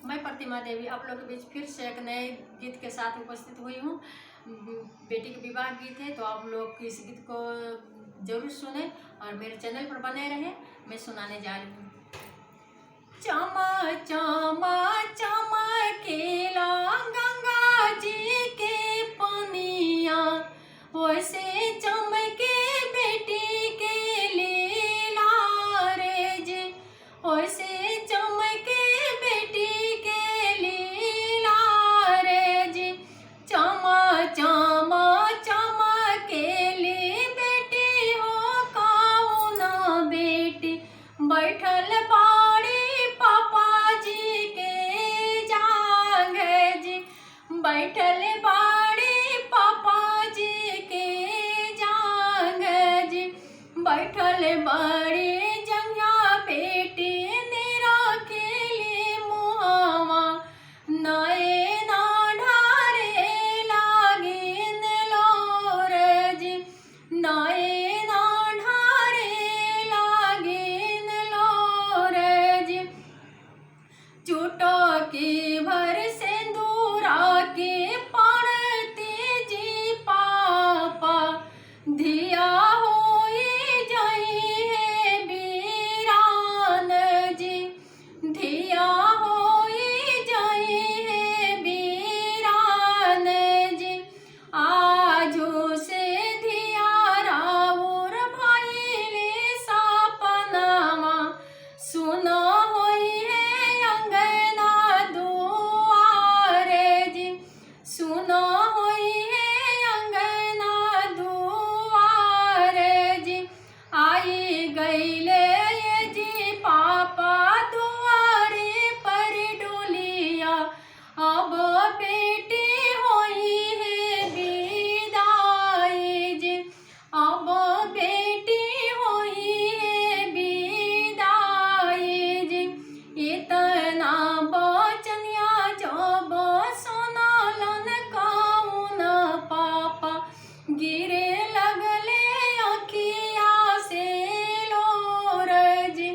मैं प्रतिमा देवी आप लोगों के बीच फिर से एक नए गीत के साथ उपस्थित हुई हूँ। बेटी के विवाह गीत है, तो आप लोग इस गीत को जरूर सुने और मेरे चैनल पर बने रहें। मैं सुनाने जा रही हूँ। चमा चमा चमकेला गंगा जी के पनिया, वैसे चमके बेटी के लीला रे जी, वैसे चमके बेटी के लीला रे जी। चमा चमा चमकेली बेटी हो कौना बेटी, बैठल बाड़ी पापा जी के जांग जी, बैठल बाड़ी पापा जी के जांग जी, बैठल बाड़ी जंगा बेटी निरा खेली मुहावा, नए ना ढारे लागिन लोर जी, नए ना ढारे लागिन लोर जी। चुटकी भर सिंदूरा के पड़ते जी पापा, धिया होई जाई है वीरान जी, धिया होई जाई है वीरान जी। आजू से धिया राउर भइले सपनावा, सुना होई है अंगना दुआरे जी, सुना होई है अंगना दुआरे जी। आई गईले ये जी पापा दुआरे पर डोलिया, अब बेटी होई है विदाई जी, अब बेटी होई है विदाई जी। इतना बचनिया जब सुनलन कौन पापा, गिरे लगले अखिया से लोर जी,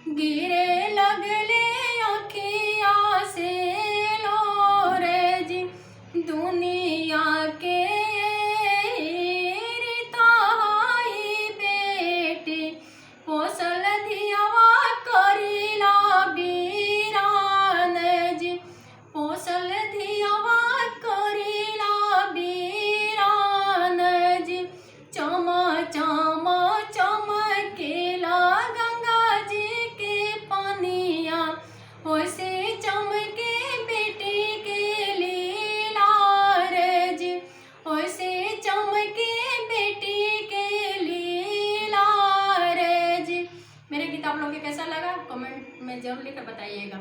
गिरे लगले अखिया से लोर जी। दुनिया के रिताई बेटी, पोसल धियावा करीला वीरान जी, पोसल धियावा करीला वीरान जी। चमा चमा चमकेला गंगा जी के पनिया, वैसे चमके बेटी के लीला रे जी, वैसे चमके बेटी के लीला रे जी। मेरे गीत आप लोगों को कैसा लगा कमेंट में जरूर लिखकर बताइएगा।